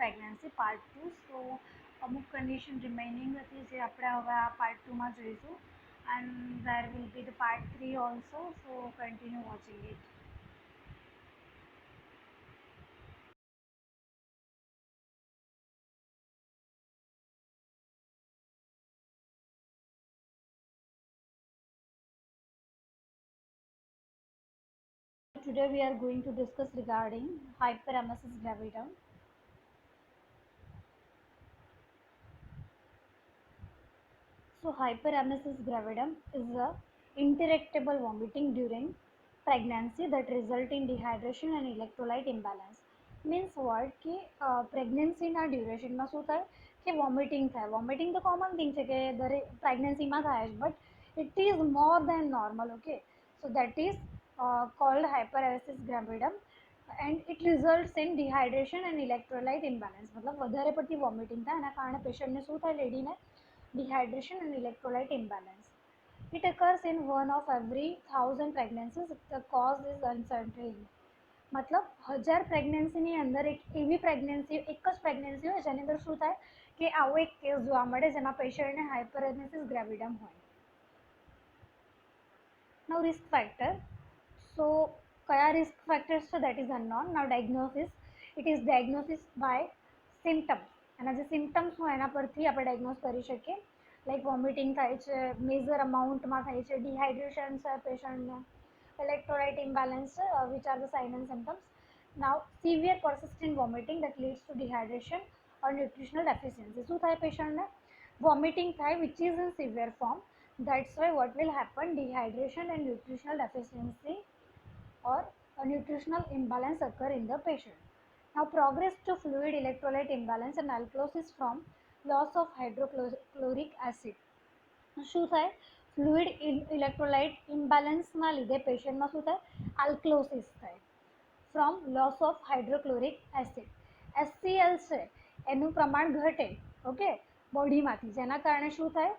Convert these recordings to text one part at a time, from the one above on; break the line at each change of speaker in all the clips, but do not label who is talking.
Pregnancy part 2. સો અમુક condition remaining હતી જે આપણે હવે આ પાર્ટ 2માં જોઈશું, and there will be the part 3 also, so continue watching it. Today we are going to discuss regarding hyperemesis gravidum. So hyperemesis gravidum is a interactable vomiting during pregnancy that result in dehydration and electrolyte imbalance. Means what कि પ્રેગ્નન્સીના ડ્યુરેશનમાં શું થાય કે vomiting થાય. Vomiting તો common thing છે કે દરેક પ્રેગ્નન્સીમાં થાય જ, but it is more than normal. Okay, so that is called hyperemesis gravidum and it results in dehydration and electrolyte imbalance. मतलब વધારે પડતી વોમિટિંગ થાય, એના કારણે પેશન્ટને શું થાય, લેડીને dehydration and electrolyte imbalance. It occurs in 1 of every 1,000 pregnancies. The cause is uncertain. मतलब 1000 પ્રેગ્નન્સીની અંદર એક એવી પ્રેગ્નન્સી, એક જ પ્રેગ્નન્સી હોય જેની અંદર શું થાય કે આવો એક કેસ જોવા મળે જેમાં પેશન્ટને હાઇપરેમેસિસ ગ્રેવિડમ હોય. Now risk factor. So કયા risk factors છે that is unknown. Now diagnosis. It is diagnosis by symptoms. એના જે સિમ્ટમ્સ હોય એના પરથી આપણે ડાયગ્નોઝ કરી શકીએ. લાઈક વોમિટિંગ થાય છે, મેજર અમાઉન્ટમાં થાય છે, ડિહાઇડ્રેશન છે પેશન્ટને, electrolyte imbalance, which are the signs and symptoms. Now severe persistent vomiting that leads to dehydration or nutritional deficiency. શું થાય પેશન્ટને વોમિટિંગ થાય which is in severe form. That's why what will happen, dehydration and nutritional deficiency or a nutritional imbalance occur in the patient. Now progress to fluid electrolyte imbalance and alkalosis from loss of hydrochloric acid. શું થાય, fluid electrolyte ઇમ્બેલેન્સના લીધે પેશન્ટમાં શું થાય, આલ્કલોસિસ થાય from loss of hydrochloric acid. HCl છે એનું પ્રમાણ ઘટે, ઓકે, બોડીમાંથી, જેના કારણે શું થાય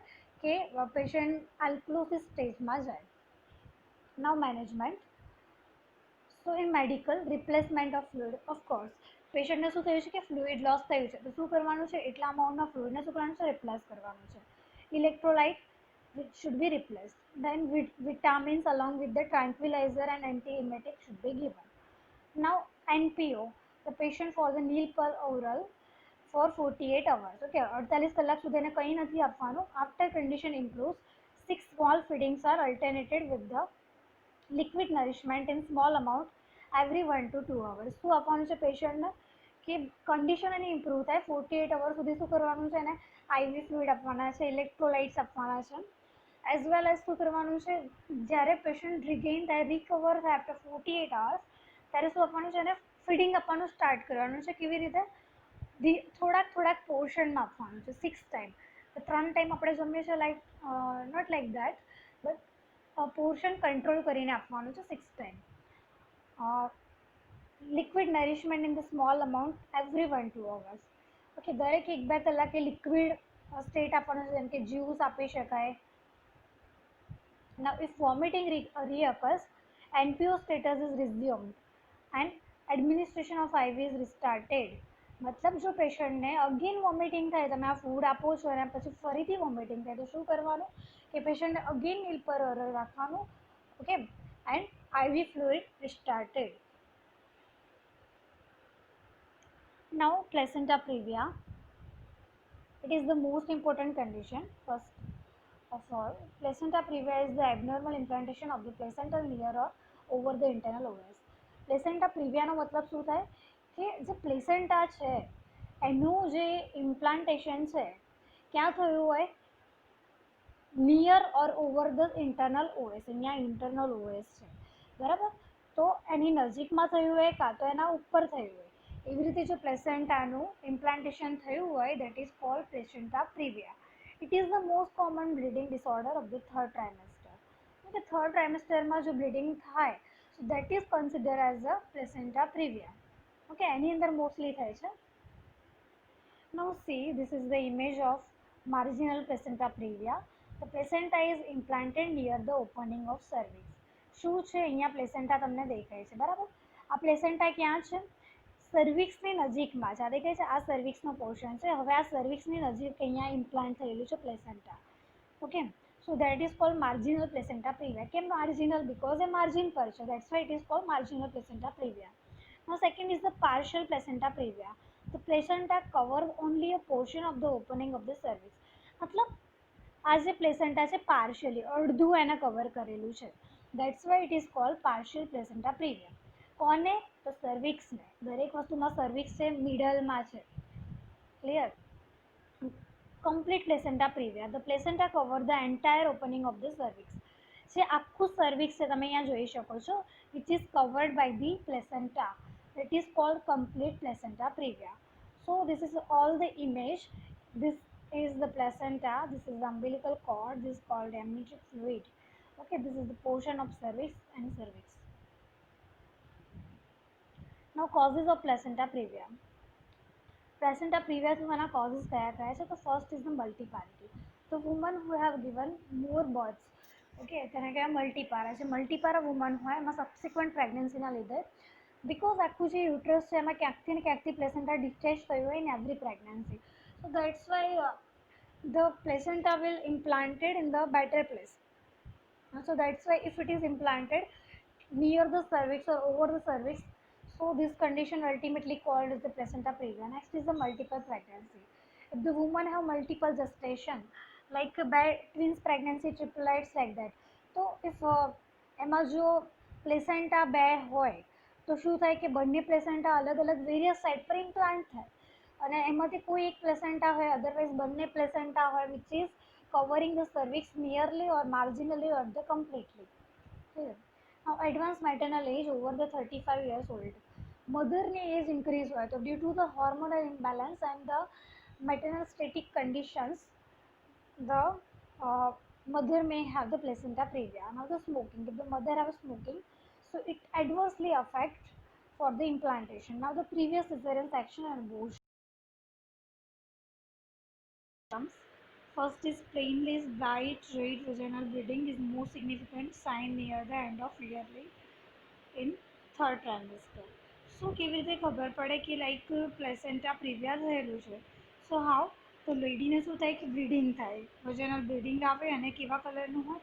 કે પેશન્ટ આલ્કલોસિસ સ્ટેજમાં જાય. Now management. So in medical, replacement of fluid. Of course પેશન્ટને શું થયું છે કે ફ્લુઇડ લોસ થયું છે, તો શું કરવાનું છે, એટલા અમાઉન્ટના ફ્લુઇડને શું કરવાનું છે, રિપ્લેસ કરવાનું છે. Electrolyte which should be replaced. Then vitamins along with the tranquilizer and antiemetic should be given. Now NPO, the patient for the nil per oral for 48 hours. Okay, 48 કલાક સુધી એને કંઈ નથી આપવાનું. After condition improves, 6 small feedings are alternated with the liquid nourishment in small amount every 1 to 2 hours. શું આપવાનું છે પેશન્ટને કે કન્ડિશન એની ઇમ્પ્રૂવ થાય, 48 અવર સુધી શું કરવાનું છે, એને IV ફ્લુઇડ આપવાના છે, ઇલેક્ટ્રોલાઇટ્સ આપવાના છે, એઝ વેલ એઝ શું કરવાનું છે, જ્યારે પેશન્ટ રિગેઇન થાય, રિકવર થાય આફ્ટર 48 અવર્સ, ત્યારે શું આપવાનું છે, એને ફીડિંગ આપવાનું સ્ટાર્ટ કરવાનું છે. કેવી રીતે, થોડાક પોર્શનમાં આપવાનું છે, 6 ટાઈમ. 3 ટાઈમ આપણે જમીએ છીએ, like not like that, but portion control કરીને આપવાનું છે 6 time. Liquid nourishment in the small amount every 1-2 hours. Okay, દરેક 1-2 કલાકે લિક્વિડ સ્ટેટ આપવાનું છે, જેમ કે જ્યુસ આપી શકાય. Now if vomiting reoccurs, NPO status is resumed and administration of IV is restarted. મતલબ જો પેશન્ટને અગેન વોમિટિંગ થાય, તમે આ ફૂડ આપો છો અને પછી ફરીથી વોમિટિંગ થાય, તો શું કરવાનું કે પેશન્ટને અગેન નીલ પર ઓરલ રાખવાનું. Okay, and IV fluid restarted. Now placenta previa. It is the most important condition. First of all, placenta previa is the abnormal implantation of the placental near or over the internal OS. Placenta previa નો મતલબ શું થાય કે જે placenta છે એનું જે implantation છે ક્યાં થયું હોય, near or over the internal OS. અહીંયા ઇન્ટરનલ OS છે, બરાબર, તો એની નજીકમાં થયું હોય કાં તો એના ઉપર થયું હોય. એવી રીતે જો પ્લેસેન્ટાનું ઇમ્પ્લાન્ટેશન થયું હોય, that is called placenta previa. It is the most common bleeding disorder of the third trimester. Okay, third trimester માં જો bleeding થાય, so that is considered as a placenta previa. Okay, એની અંદર મોસ્ટલી થાય છે. Now see, this is the image of marginal placenta previa. The placenta is implanted near the opening of cervix. શું છે અહીંયા placenta તમને દેખાય છે, બરાબર. આ પ્લેસેન્ટા ક્યાં છે, સર્વિક્સની નજીકમાં જ્યારે કહે છે આ સર્વિક્સનો પોર્શન છે, હવે આ સર્વિક્સની નજીક અહીંયા ઇમ્પ્લાન્ટ થયેલું છે placenta. Okay, so that is called marginal placenta previa. કેમ માર્જિનલ? બિકોઝ એ માર્જિન પર છે, that's why it is called marginal placenta previa. Now second is the partial placenta previa. The placenta covers only a portion of the opening of the cervix. मतलब આ જે placenta છે partially અડધું એને cover કરેલું છે, that's why it is called partial placenta previa. કોને? તો સર્વિક્સને. દરેક વસ્તુમાં સર્વિક્સ છે, મિડલમાં છે. Clear? Complete placenta previa. The placenta cover the entire opening of the cervix. જે આખું સર્વિક્સ છે તમે અહીંયા જોઈ શકો છો, which is covered by the placenta. It is called complete placenta previa. So this is all the image. This is the placenta. This is the umbilical cord. This is called amniotic fluid. Okay, this is the portion of cervix and cervix. Now causes of placenta previa. Placenta previa થવાના causes કયા છે? તો first is the multiparity. The women who have given more births, okay, તેને કહેવાય મલ્ટીપારા. જે મલ્ટીપારા woman હોય એમાં subsequent પ્રેગ્નન્સીના લીધે, because આખું જે યુટ્રસ છે એમાં ક્યાંકથી ને ક્યાંકથી પ્લેસેન્ટા ડિટેચ થયું હોય in every pregnancy. So that's why the placenta will implanted in the better place. So that's why if it is implanted near the cervix or over the cervix, so this condition ultimately called as the placenta previa. Next is the multiple pregnancy. If the woman have multiple gestation, like by twins pregnancy, triplets, like that, so if એમાં જો placenta બે હોય તો શું થાય કે બંને placenta અલગ અલગ વેરિયસ સાઇડ પર ઇમ્પ્લાન્ટ થાય, અને એમાંથી કોઈ એક પ્લેસેન્ટા હોય, અધરવાઇઝ બંને પ્લેસેન્ટા હોય which is covering the cervix nearly or marginally or the completely. Clear? Now advanced maternal age over the 35 years old. મધરની એજ ઇન્ક્રીઝ હોય તો due to the hormonal imbalance and the maternal static conditions, the mother may have the placenta previa. Now the smoking. If the mother have smoking, so it adversely affect for the implantation. Now the previous cesarean section and abortion. First is plainless bright red vaginal bleeding is most significant sign near the end of yearly in third trimester. So કેવી રીતે ખબર પડે કે like placenta પ્રિવિયા થયેલું છે? So how? તો લેડીને શું થાય કે બ્લીડિંગ થાય, વજનલ બ્લીડિંગ આવે અને કેવા કલરનું હોય?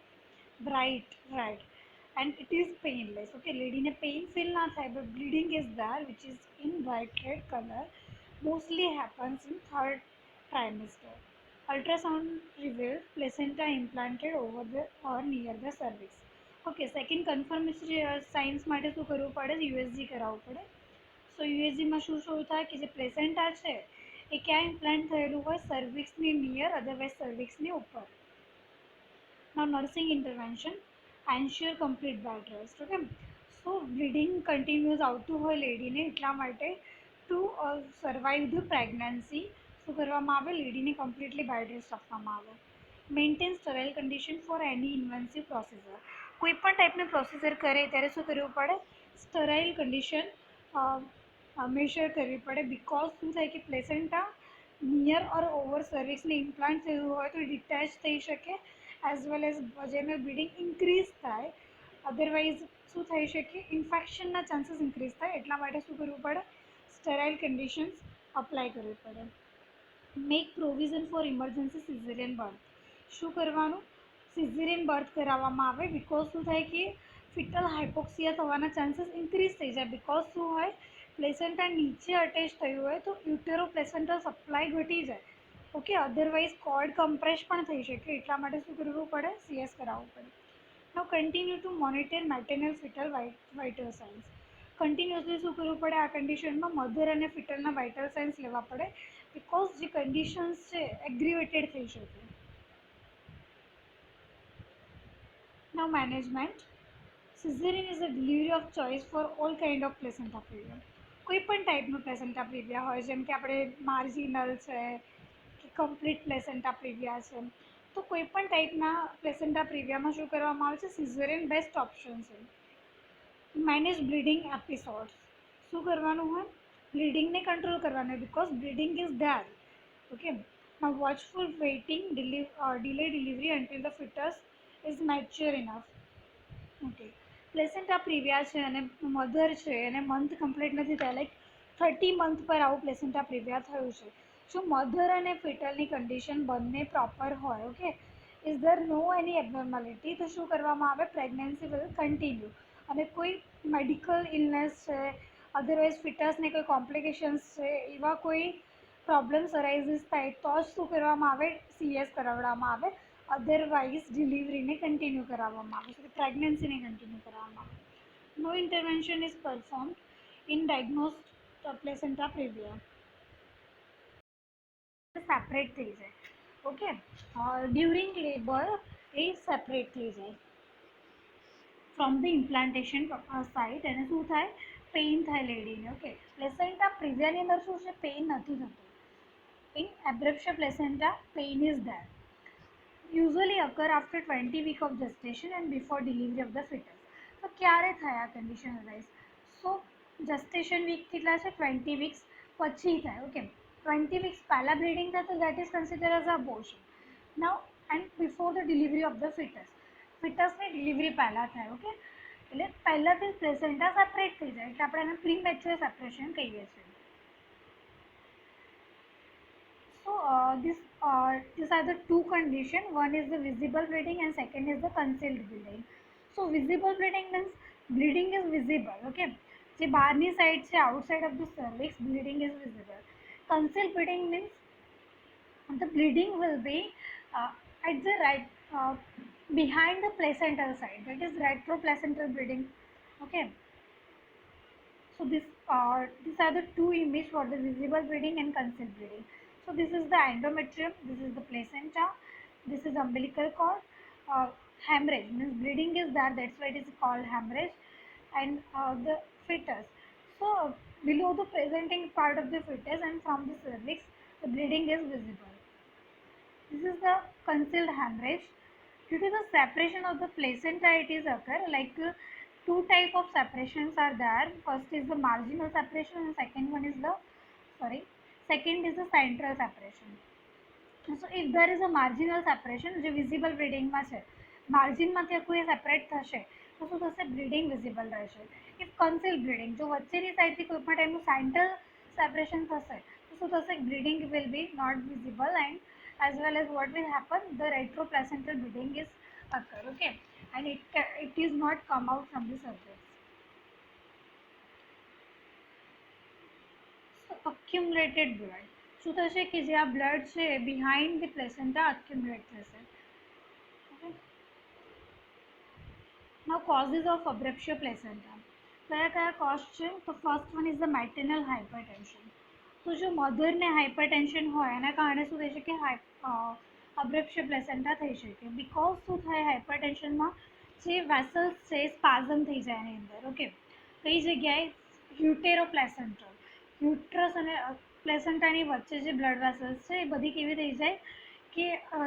Bright red, and it is painless. Okay, લેડીને પેઇન ફીલ ના થાય, but bleeding is there which is in bright red color. Mostly happens in third trimester. Ultrasound revealed placenta implanted over the or near the cervix. Okay, second confirmatory signs માટે શું કરવું પડે? યુએસજી કરાવવું પડે. સો યુએસજીમાં શું થાય કે જે પ્લેસેન્ટા છે એ ક્યાં ઇમ્પ્લાન્ટ થયેલું હોય? સર્વિક્સની નિયર, અધરવાઇઝ સર્વિક્સની ઉપર. Now nursing intervention ensure complete bed rest. Okay, so bleeding continuous આવતું હોય લેડીને, એટલા માટે ટુ સર્વાઈવ ધ પ્રેગ્નન્સી શું કરવામાં આવે? લેડીને કમ્પ્લીટલી બેડ રેસ્ટ આપવામાં આવે. મેન્ટેન સ્ટરાઇલ કન્ડિશન ફોર એની ઇન્વેન્સિવ પ્રોસિજર. કોઈ પણ ટાઈપનું પ્રોસિજર કરે ત્યારે શું કરવું પડે? સ્ટરાઇલ કન્ડિશન મેજર કરવી પડે, બિકોઝ શું થાય કે પ્લેસેન્ટા નિયર ઓર ઓવર સર્વિક્સને ઇમ્પ્લાન્ટ થયું હોય તો ડિટેચ થઈ શકે, as well as vaginal bleeding increase થાય, અધરવાઇઝ શું થઈ શકે? ઇન્ફેક્શનના ચાન્સીસ ઇન્ક્રીઝ થાય. એટલા માટે શું કરવું પડે? સ્ટરાઇલ કન્ડિશન્સ અપ્લાય કરવી પડે. Make provision for emergency caesarean birth. શું કરવાનું? સિઝેરિયન બર્થ કરાવવામાં આવે, બિકોઝ શું થાય કે ફિટલ હાઇપોક્સિયા થવાના ચાન્સીસ ઇન્ક્રીઝ થઈ જાય, બિકોઝ શું હોય? પ્લેસેન્ટા નીચે અટેચ થયું હોય તો યુટેરો પ્લેસેન્ટા સપ્લાય ઘટી જાય. ઓકે, અધરવાઇઝ કોર્ડ કમ્પ્રેસ પણ થઈ શકે, એટલા માટે શું કરવું પડે? CS કરાવવું પડે. Now continue to monitor maternal foetal vital signs. Continuously શું કરવું પડે? આ કન્ડિશનમાં મધર અને ફિટલના વાઇટલ સાઇન્સ લેવા પડે, બિકોઝ જે કન્ડિશન્સ છે એગ્રીવેટેડ થઈ શકે. Now management. Cesarean is a delivery of choice for all kind of placenta previa. કોઈ પણ ટાઈપનું પ્લેસેન્ટા પ્રિવિયા હોય, જેમ કે આપણે માર્જિનલ છે કે કમ્પ્લીટ પ્લેસેન્ટા પ્રિવિયા છે, તો કોઈ પણ ટાઈપના પ્લેસેન્ટા પ્રિવિયામાં શું કરવામાં આવે છે? સિઝેરિયન બેસ્ટ ઓપ્શન છે. Manage bleeding episodes. શું કરવાનું હોય? બ્લીડિંગને કંટ્રોલ કરવાનું, because bleeding is there. Okay, now watchful waiting delay delivery until the foetus is mature enough. Okay, placenta previa છે અને મધર છે એને મંથ કમ્પ્લીટ નથી થયા, લાઈક 30 મંથ પર આવું પ્લેસેન્ટા પ્રિવિયા થયું છે. જો મધર અને ફિટલની કન્ડિશન બંને પ્રોપર હોય, ઓકે, ઇઝ ધર નો એની એબનોર્માલિટી, તો શું કરવામાં આવે, પ્રેગ્નન્સી વિલ કન્ટિન્યુ. અને કોઈ મેડિકલ ઇલનેસ છે, અધરવાઇઝ ફિટસને કોઈ કોમ્પ્લિકેશન્સ છે, એવા કોઈ પ્રોબ્લેમ્સ અરાઇઝિસ થાય તો જ શું કરવામાં આવે, CS કરાવવામાં આવે. અધરવાઇઝ ડિલિવરીને કન્ટિન્યુ કરાવવામાં આવે, પ્રેગ્નન્સીને કન્ટિન્યુ કરવામાં આવે. No intervention is performed in diagnosed placenta previa. Separate થઈ જાય, ઓકે. ડ્યુરિંગ લેબર એ સેપરેટ થઈ જાય ફ્રોમ ધ ઇમ્પ્લાન્ટેશન સાઇટ. એને શું થાય, પેઇન થાય લેડીને, ઓકે. પ્લેસેન્ટા પ્રિવિયાની અંદર શું છે, પેઇન નથી થતું. In abruptio placenta pain is there. Usually occur after 20 week of gestation and before delivery of the foetus. તો ક્યારે થાય આ condition arise? So gestation week કેટલા છે, 20 વીક્સ પછી થાય, ઓકે. 20 વીક્સ પહેલાં બ્લીડિંગ થાય તો that is consider as a abortion. Now and before the delivery of the ફિટસની ડિલિવરી પહેલાં થાય, ઓકે. એટલે પહેલાંથી જ પ્લેસેન્ટા સેપરેટ થઈ જાય, એટલે આપણે એને પ્રીમેચ્યોર સેપરેશન કહીએ છીએ. So these are the two conditions. One is the visible bleeding and second is the concealed bleeding. So visible bleeding means bleeding is visible. Okay. જે બહારની સાઈડ છે, outside of the cervix, bleeding is visible. Concealed bleeding means the bleeding will be at the right behind the placental side. That is retroplacental bleeding. Okay. So these are the two images for the visible bleeding and concealed bleeding. So this is the endometrium, this is the placenta, this is umbilical cord. Hemorrhage means bleeding is there, that's why it is called hemorrhage. And the fetus. So below the presenting part of the fetus and from the cervix, the bleeding is visible. This is the concealed hemorrhage. Due to the separation of the placenta, it is occur like two type of separations are there. First is the marginal separation and second is the central separation. So if there is a marginal separation, જે visible bleeding માં છે, માર્જિનમાંથી આખું એ separate થશે તો શું થશે, bleeding visible રહેશે. If conceal bleeding, જો વચ્ચેની સાઈડથી કોઈ પણ ટાઈપનું સેન્ટ્રલ સેપરેશન થશે તો શું થશે, bleeding will be not visible and as well as what will happen, the retroplacental bleeding is occur, okay, and it is not come out from the cervix. So accumulated blood, શું થશે કે જે આ blood છે behind the placenta accumulate થશે. Okay. Now causes of abruptio placenta. કયા કયા cause છે? તો first one is the maternal hypertension. તો જો મધરને હાઇપરટેન્શન હોય એના કારણે શું થઈ શકે, અબ્રપ્શિયો પ્લેસેન્ટા થઈ શકે. બિકોઝ શું થાય, હાઇપરટેન્શનમાં જે વેસલ્સ છે એ સ્પાઝમ થઈ જાય એની અંદર, ઓકે. કઈ જગ્યાએ, યુટેરો પ્લેસેન્ટ્રલ, યુટ્રસ અને પ્લેસેન્ટાની વચ્ચે જે બ્લડ વેસલ્સ છે એ બધી કેવી થઈ જાય કે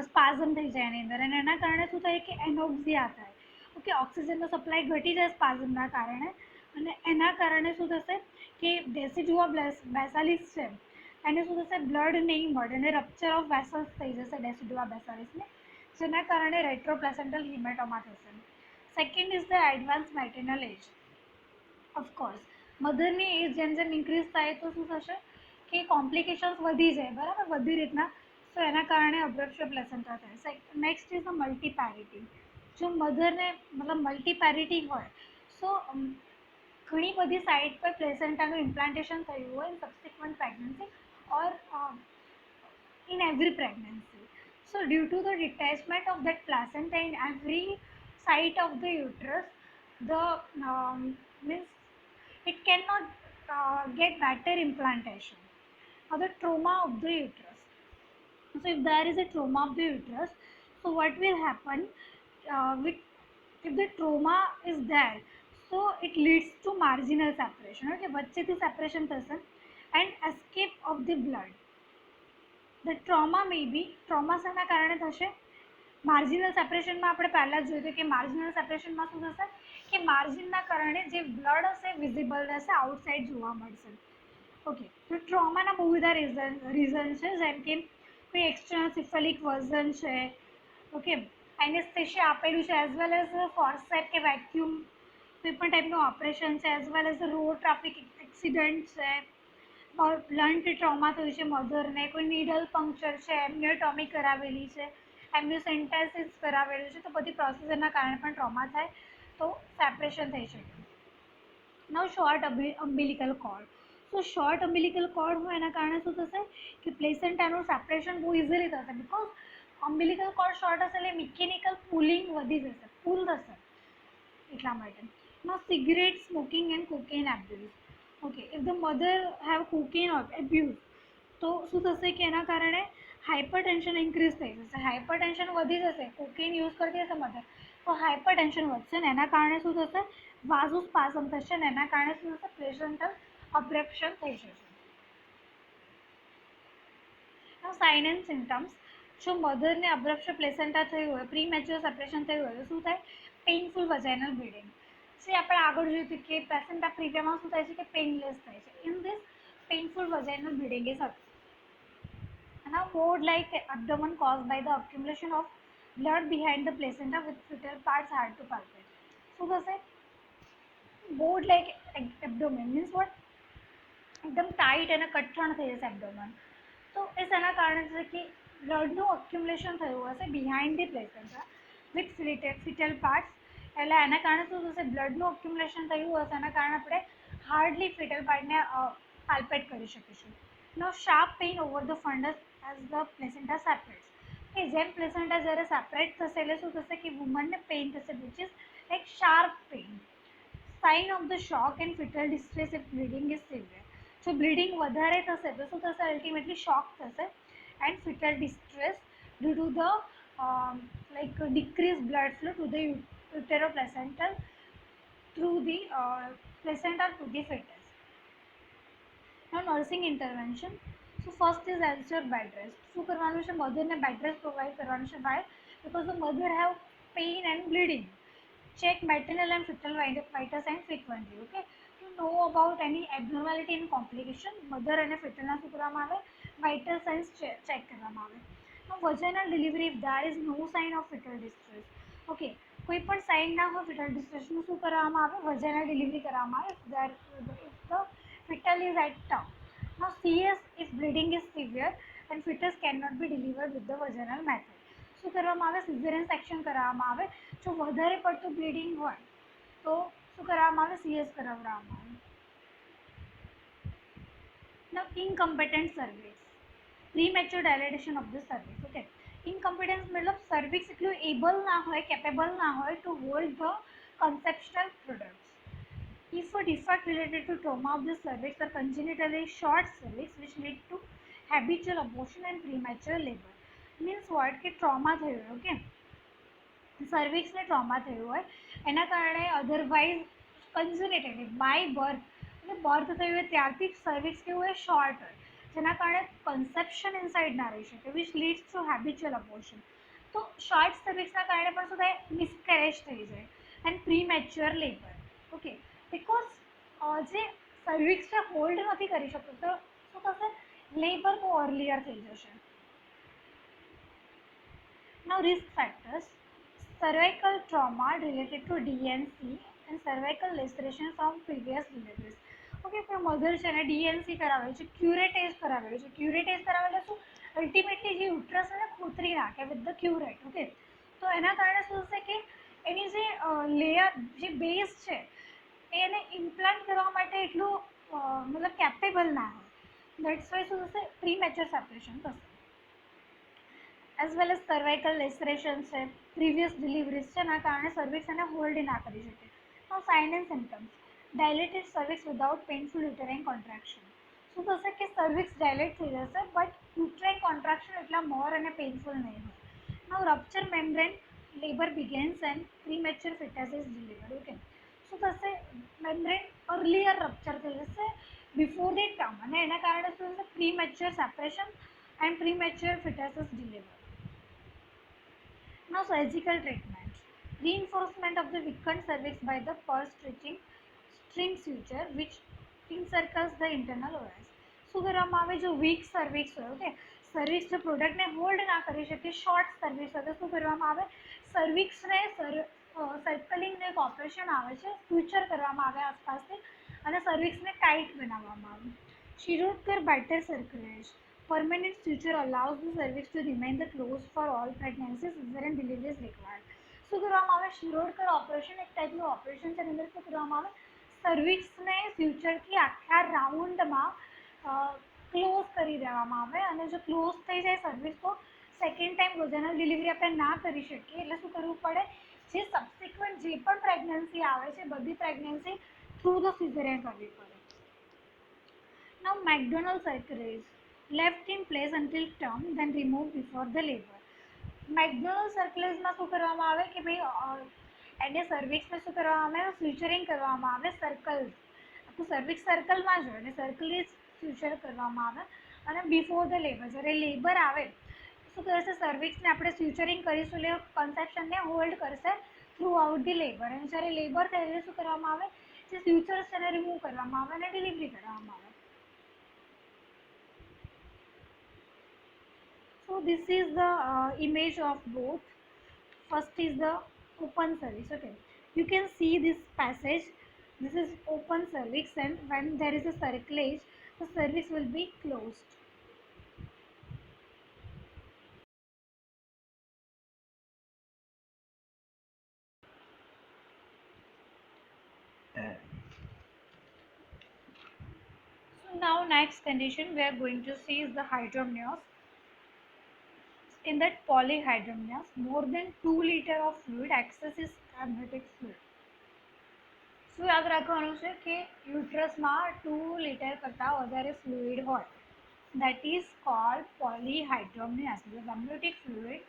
સ્પાઝમ થઈ જાય એની અંદર, અને એના કારણે શું થાય કે એનોક્સિયા થાય, ઓકે. ઓક્સિજનનો સપ્લાય ઘટી જાય સ્પાઝમના કારણે, અને એના કારણે શું થશે કે ડેસિડુઆ બેસાલિસ છે એને શું થશે, બ્લડ નહીં મળે અને રપ્ચર ઓફ વેસલ્સ થઈ જશે ડેસિડુઆ બેસાલિસને, જેના કારણે રેટ્રોપ્લેસેન્ટલ હિમેટોમા થશે. Second is the advance maternal age. Of course મધરની એજ જેમ જેમ ઇન્ક્રીઝ થાય તો શું થશે કે કોમ્પ્લિકેશન્સ વધી જાય, બરાબર, બધી રીતના. તો એના કારણે અબ્રપ્શિયો પ્લેસેન્ટા થાય. Next is the multiparity. જો મધરને મતલબ મલ્ટીપેરિટી હોય, સો ઘણી બધી સાઇટ પર પ્લેસેન્ટાનું ઇમ્પ્લાન્ટેશન થયું હોય in subsequent pregnancy or in every pregnancy. So due to the detachment of that placenta in every site of the uterus, the means it cannot get better implantation. Now the trauma of the uterus. So if there is a trauma of the uterus, so what will happen if the trauma is there, so it leads to marginal separation, okay, વચ્ચેથી separation થશે and escape of the blood. The trauma may be, trauma શાના કારણે થશે, marginal સેપરેશનમાં આપણે પહેલાં જ જોયું કે માર્જિનલ સેપરેશનમાં શું થશે કે માર્જિનના કારણે જે બ્લડ હશે વિઝિબલ રહેશે, આઉટસાઇડ જોવા મળશે, ઓકે. તો ટ્રોમાના બહુ બધા રીઝન છે, જેમ કે કોઈ એક્સટર્નલ સિફેલિક વર્ઝન છે, ઓકે, એનેસ્થેશિયા આપેલું છે, એઝ વેલ એઝ ફોર્સેપ કે વેક્યુમ કોઈ પણ ટાઈપનું ઓપરેશન છે, as well as road traffic accident છે, બ્લન્ટ ટ્રોમા થયું છે મધરને, કોઈ નીડલ પંક્ચર છે, એમ્નિયોટોમી કરાવેલી છે, એમ્નિયોસેન્ટેસિસ કરાવેલું છે, તો બધી પ્રોસીજરના કારણે પણ ટ્રોમા થાય તો સેપરેશન થઈ શકે. નાउ શોર્ટ અમ્બિલિકલ કોર્ડ. સો શોર્ટ અમ્બિલિકલ કોર્ડ હોય એના કારણે શું થશે કે પ્લેસેન્ટાનું સેપરેશન બહુ ઇઝીલી થશે, બિકોઝ અમ્બિલિકલ કોર્ડ શોર્ટ હશે એટલે મિકેનિકલ પુલિંગ વધી જશે, પુલ થશે એટલા માટે. Now cigarette smoking and cocaine abuse. Okay, if the mother have cocaine abuse તો શું થશે કે એના કારણે હાઇપર ટેન્શન ઇન્ક્રીઝ થઈ જશે, હાઇપર ટેન્શન વધી જશે, કોકેન યુઝ કરતી હશે મધર તો હાઇપર ટેન્શન વધશે ને એના કારણે શું થશે વાઝોસ્પાઝમ થશે ને એના કારણે શું થશે પ્લેસેન્ટલ અબ્રપ્શન થઈ જશે. Sign and symptoms. જો મધરને અબ્રપ્શન પ્લેસેન્ટા થયું હોય, પ્રી મેચ્યોર સેપરેશન થયું હોય તો શું થાય પેઇનફુલ વજાઇનલ બ્લીડિંગ. જે આપણે આગળ જોયું હતું કે પ્લેસેન્ટા પ્રીવિયામાં શું થાય છે કે પેઇનલેસ થાય છે. In this painful vaginal bleeding is occur. Now wound like abdomen caused by the accumulation of blood behind the placenta with fetal parts hard to palpate. શું થશે wound like abdomen means what એકદમ tight અને કઠણ થઈ જશે એબ્ડોમન. તો એ શેના કારણે છે કે બ્લડનું અક્યુમ્યુલેશન થયું હશે behind the placenta with foetal parts, એટલે એના કારણે શું થશે બ્લડનું અક્યુમ્યુલેશન થયું હશે એના કારણે આપણે હાર્ડલી ફિટલ પાર્ટને પાલ્પેટ કરી શકીશું. No sharp pain over the fundus as the placenta separates. કે જેમ પ્લેસેન્ટા જ્યારે સેપરેટ થશે એટલે શું થશે કે વુમનને પેઇન થશે which is like sharp pain. Sign of the shock and fetal distress if bleeding is severe. જો બ્લીડિંગ વધારે થશે તો શું થશે અલ્ટિમેટલી શોક થશે and fetal distress due to the like decrease blood flow to the uteroplacental through the placenta to the fetus. Now nursing intervention. So first is ensure bed rest. શું કરવાનું છે મધરને bed rest provide કરવાનું છે. Why because the mother have pain and bleeding. Check maternal and fetal vital signs frequently. Okay, to know about any abnormality and complication mother અને ફિટલના શું કરવામાં આવે vital science check કરવામાં આવે. Now vaginal delivery if there is no sign of fetal distress. Okay, કોઈ પણ sign ના હોય ફિટલ ડિસ્ટ્રેસનું શું કરવામાં આવે વજાઇનલ ડિલિવરી કરવામાં આવે if the fetal is at term. Now CS if bleeding is severe and fetus cannot be delivered with the vaginal method. શું કરવામાં આવે સિઝેરિયન સેક્શન કરાવવામાં આવે. જો વધારે પડતું બ્લીડિંગ હોય તો શું કરવામાં આવે CS કરાવવામાં આવે. Now incompetent cervix, premature dilatation of the cervix. Okay, incompetence मतलब cervix એટલું એબલ ના હોય કેપેબલ ના હોય to hold the conceptional products. If a defect related to trauma of the cervix or congenitally short cervix which lead to habitual abortion and premature labor. Means what કે trauma થયું હોય okay સર્વિક્સને trauma થયું હોય એના કારણે otherwise કન્ઝ્યુનેટેડલી by birth એટલે birth થયું હોય ત્યારથી જ સર્વિક્સ કેવું હોય શોર્ટ હોય જેના કારણે કન્સેપ્શન ઇનસાઇડ ના રહી શકે which leads two habitual abortion. તો શોર્ટ સર્વિક્સના કારણે પણ શું થાય મિસકેરેજ થઈ જાય and pre mature labour. Okay, because જે સર્વિક્સને હોલ્ડ નથી કરી શકતું તો શું થશે લેબર બહુ અર્લિયર થઈ જશે. Now risk factors. Cervical trauma related to DNC and cervical laceration from previous deliveries. Okay, કોઈ મધર છે ને ડીએનસી કરાવેલું છે, ક્યુરેટેજ કરાવેલું છે. ક્યુરેટેજ કરાવેલું શું અલ્ટિમેટલી જે યુટ્રસ છે ને ખોતરી નાખે વિથ ધ ક્યુરેટ. ઓકે, તો એના કારણે શું થશે કે એની જે લેયર જે બેઝ છે એને ઇમ્પ્લાન્ટ કરવા માટે એટલું મતલબ કેપેબલ ના હોય. દેટ્સ વાય શું થશે પ્રીમેચ્યોર સેપરેશન થશે. એઝ વેલ એઝ સર્વાઇકલ લેસરેશન છે, પ્રીવિયસ ડિલિવરીઝ છે એના કારણે સર્વિક્સ એને હોલ્ડ ના કરી શકે. No sign and symptoms. Dilated cervix without painful uterine contraction. શું થશે કે સર્વિક્સ ડાયલેટ થઈ જશે બટ યુટેરાઇન કોન્ટ્રાક્શન એટલા મોર અને પેઇનફુલ નહીં હોય. Now rupture membrane labour begins and premature fetus is delivered. Okay, શું થશે મેમ્બ્રેન અર્લિયર રપ્ચર થઈ જશે બિફોર ધી ટર્મ અને એના કારણે શું થશે premature separation and premature fetus is delivered. Now surgical treatment. Reinforcement of the weakened cervix by the pulse string suture which encircles the internal OS. શું કરવામાં આવે જો વીક સર્વિક્સ હોય ઓકે સર્વિક્સ જો પ્રોડક્ટને હોલ્ડ ના કરી શકે શોર્ટ સર્વિક્સ હોય તો શું કરવામાં આવે સર્વિક્સને સર્કલિંગનું એક ઓપરેશન આવે છે સ્યુચર કરવામાં આવે આસપાસથી અને સર્વિક્સને ટાઈટ બનાવવામાં આવે. Shirodkar better circulation. Permanent suture allows the cervix to remain the closed for all pregnancies, cesarean deliveries required. શું કરવામાં આવે? શિરોડકર ઓપરેશન એક ટાઈપનું ઓપરેશન છે. એની અંદર શું કરવામાં આવે? સર્વિક્સને ફ્યુચરથી આખા રાઉન્ડમાં ક્લોઝ કરી દેવામાં આવે, અને જો ક્લોઝ થઈ જાય સર્વિસ તો સેકન્ડ ટાઈમ વોજાઇનલ ડિલિવરી આપણે ના કરી શકીએ. એટલે શું કરવું પડે? જે સબસિક્વન્ટ જે પણ પ્રેગ્નન્સી આવે છે બધી પ્રેગ્નન્સી થ્રુ ધ સિઝેરિયન કરવી પડે. Now McDonald circulase left in place until term, then removed before the labor. McDonald circulaseમાં શું કરવામાં આવે કે ભાઈ એને સર્વિક્સને શું કરવામાં આવે? ફ્યુચરિંગ કરવામાં આવે. સર્કલ આખું સર્વિક્સ સર્કલમાં જ હોય અને સર્કલ ફ્યુચર કરવામાં આવે. અને બિફોર ધ લેબર, જ્યારે લેબર આવે શું કરશે? સર્વિક્સને આપણે ફ્યુચરિંગ કરીશું એટલે કન્સેપ્શનને હોલ્ડ કરશે થ્રુ આઉટ ધી લેબર. અને જ્યારે લેબર થાય એટલે શું કરવામાં આવે? જે ફ્યુચર્સ તેને રિમૂવ કરવામાં આવે અને ડિલિવરી કરવામાં આવે. So this is the image of both. First is the open cervix. Okay, you can see this passage. This is open cervix, and when there is a circlage, the cervix will be closed. So now next condition we are going to see is the hydramnios. In that polyhydramnios, more than 2 liters of fluid accesses amniotic fluid. શું યાદ રાખવાનું છે કે યુટ્રસમાં 2 litre કરતાં વધારે fluid હોય, that is called polyhydramnios. The amniotic fluid,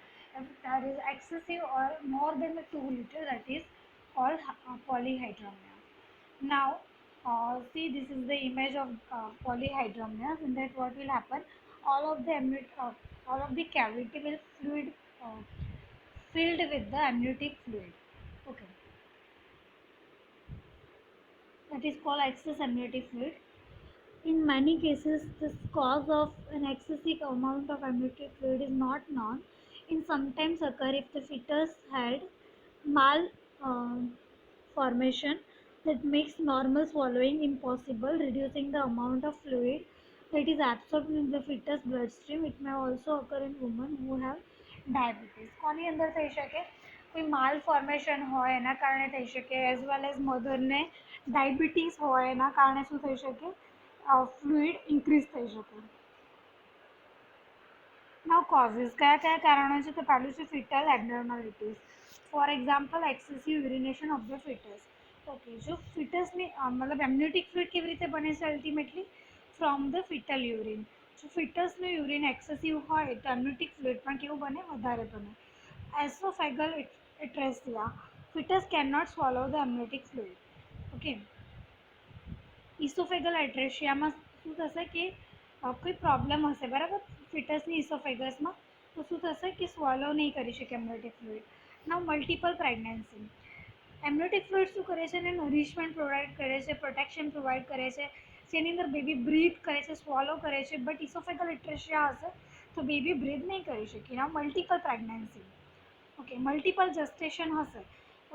if that is excessive or more than the 2 liters, that is called polyhydramnios. Now see, this is the image of polyhydramnios. In that what will happen? All of the cavity will fluid filled with the amniotic fluid. Okay, that is called excess amniotic fluid. In many cases, the cause of an excessive amount of amniotic fluid is not known. It sometimes occur if the fetus had malformation that makes normal swallowing impossible, reducing the amount of fluid that is absorbed in the fetus bloodstream. It may also occur in women who have diabetes. કોની અંદર થઈ શકે? કોઈ માલફોર્મેશન હોય એના કારણે થઈ શકે, એઝ વેલ એઝ મધરને ડાયાબિટીસ હોય એના કારણે શું થઈ શકે? ફ્લુઇડ ઇન્ક્રીઝ થઈ શકે. નાઉ કોઝિસ કયા કયા કારણો છે? તો પહેલું છે fetal abnormalities. For example excessive urination of the fetus. Okay, જો ફિટસની મતલબ એમ્નિયોટિક ફ્લુઇડ કેવી રીતે બને છે? Ultimately from the fetal urine. જો ફિટસનું યુરિન એક્સેસિવ હોય તો એમ્નિયોટિક ફ્લુઇડ પણ કેવું બને? વધારે બને. Oesophageal atresia. Fetus can not swallow the amniotic fluid. Okay, oesophageal એટ્રેશિયામાં શું થશે કે કોઈ પ્રોબ્લેમ હશે, બરાબર, ફિટસની ઇસોફેગસમાં, તો શું થશે કે સ્વોલો નહીં કરી શકે એમ્નિયોટિક ફ્લુઇડ. નાઉ મલ્ટિપલ પ્રેગ્નન્સી. એમ્નિયોટિક ફ્લુઇડ શું કરે છે? એને નરિશમેન્ટ પ્રોવાઈડ કરે છે, પ્રોટેક્શન પ્રોવાઈડ કરે છે, જેની અંદર બેબી બ્રીથ કરે છે, સ્વોલો કરે છે. બટ ઇસોફેગલ એટ્રેશિયા હશે તો બેબી બ્રીથ નહીં કરી શકે. નાઉ મલ્ટિપલ પ્રેગ્નન્સી. ઓકે, મલ્ટિપલ જસ્ટેશન હશે.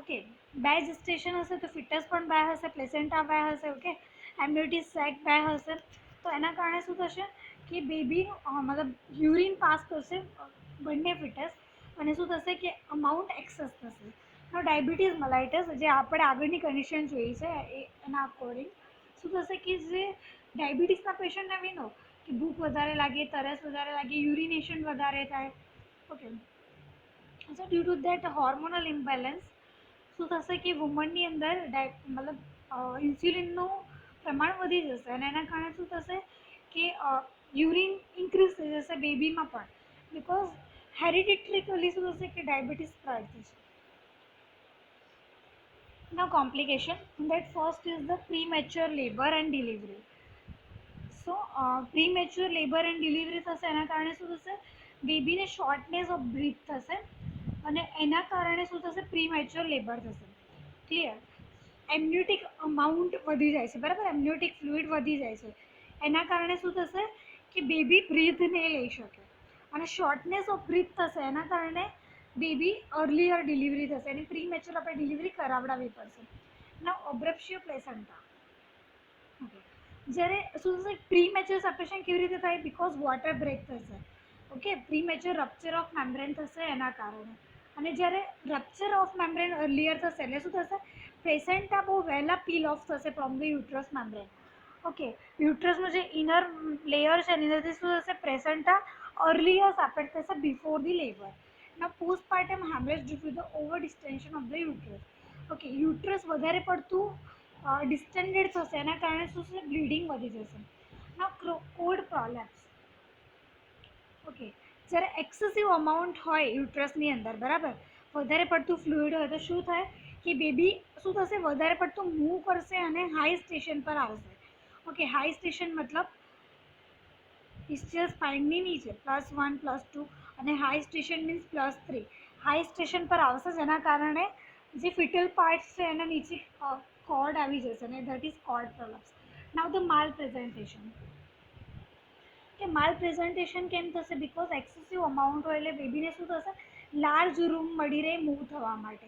ઓકે, 2 જસ્ટેશન હશે તો ફિટસ પણ 2 હશે, પ્લેસેન્ટા 2 હશે. ઓકે, એમ્નિયોટિક સેક 2 હશે. તો એના કારણે શું થશે કે બેબી મતલબ યુરિન પાસ કરશે બંને ફિટસ, અને શું થશે કે અમાઉન્ટ એક્સેસ થશે. ડાયાબિટીસ મલાઇટસ, જે આપણે આગળની કન્ડિશન જોઈ છે એના અકોર્ડિંગ શું થશે કે જે ડાયાબિટીસના પેશન્ટને વી નો કે ભૂખ વધારે લાગે, તરસ વધારે લાગે, યુરિનેશન વધારે થાય. Okay, so due to that hormonal imbalance શું થશે કે વુમનની અંદર મતલબ ઇન્સ્યુલિનનું પ્રમાણ વધી જશે, અને એના કારણે શું થશે કે યુરિન ઇન્ક્રીઝ થઈ જશે બેબીમાં પણ, બિકોઝ હેરિડિટરીકલી શું થશે કે ડાયાબિટીસ સ્પ્રેડ થશે. Now complication, that first is the premature labor and delivery. So premature labor and delivery થશે એના કારણે શું થશે? બેબીને શોર્ટનેસ ઓફ બ્રીથ થશે, અને એના કારણે શું થશે? પ્રીમેચ્યોર લેબર થશે. ક્લિયર? એમ્નિયોટિક અમાઉન્ટ વધી જાય છે, બરાબર, એમ્નિયોટિક ફ્લુઇડ વધી જાય છે, એના કારણે શું થશે કે બેબી બ્રીથ નહીં લઈ શકે, અને શોર્ટનેસ ઓફ બ્રીથ થશે એના કારણે બેબી અર્લીયર ડિલિવરી થશે, એની પ્રીમેચ્યોર આપણે ડિલિવરી કરાવડાવવી પડશે. નાઉ અબ્રપ્શિયો પ્લેસેન્ટા. ઓકે, જ્યારે શું થશે, પ્રીમેચ્યોર સેપરેશન કેવી રીતે થાય? બીકોઝ વોટર બ્રેક થશે. Okay, premature rupture of membrane થશે એના કારણે. અને જ્યારે રપ્ચર ઓફ મેમ્બ્રેન અર્લિયર થશે એટલે શું થશે, પ્લેસેન્ટા બહુ વહેલા પીલ ઓફ થશે from the uterus membrane. Okay, યુટ્રસનું જે ઇનર લેયર છે એની અંદરથી શું થશે, પ્લેસેન્ટા અર્લિયર સેપરેટ થશે બિફોર ધી લેબર. ના postpartum haemorrhage due to the over distension of the uterus. Okay, uterus વધારે પડતું ડિસ્ટેન્ડેડ થશે એના કારણે શું થશે, બ્લીડિંગ વધી જશે. ના કોડ પ્રોલેપ્સ. ઓકે, જ્યારે એક્સેસિવ અમાઉન્ટ હોય યુટ્રસની અંદર, બરાબર, વધારે પડતું ફ્લુઇડ હોય તો શું થાય કે બેબી શું થશે, વધારે પડતું મૂવ કરશે અને હાઈ સ્ટેશન પર આવશે. ઓકે, હાઈ સ્ટેશન મતલબ ઇસ્ચિયલ સ્પાઇનની નીચે +1 +2 અને high station means +3. High station પર આવશે જેના કારણે જે ફિટલ પાર્ટ્સ છે એના નીચે કોર્ડ આવી જશે અને that is cord prolapse. Now the malpresentation. કે માલ પ્રેઝન્ટેશન કેમ થશે? બીકોઝ એક્સેસિવ અમાઉન્ટ હોય એટલે બેબીને શું થશે, લાર્જ રૂમ મળી રહે મૂવ થવા માટે.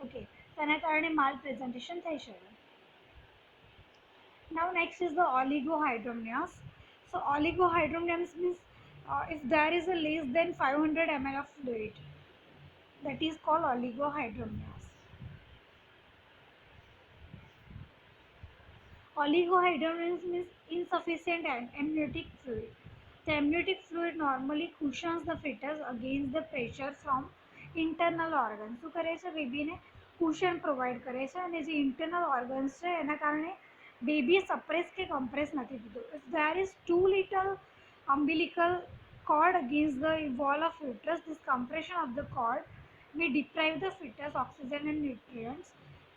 ઓકે, તેના કારણે માલ પ્રેઝન્ટેશન થઈ શકે. Now next is the oligohydramnios. So oligohydramnios means if there is a less than 500 ml of fluid, that is called oligohydramnios. Oligohydramnios means insufficient amniotic fluid. The amniotic fluid normally cushions the fetus against the pressure from internal organs. શું કરે છે, બેબીને cushion provide કરે છે અને જે internal organs છે એના કારણે બેબી સપ્રેસ કે કમ્પ્રેસ નથી થતું. If there is too little umbilical cord against the wall of uterus, this compression of the cord may deprive the fetus oxygen and nutrients.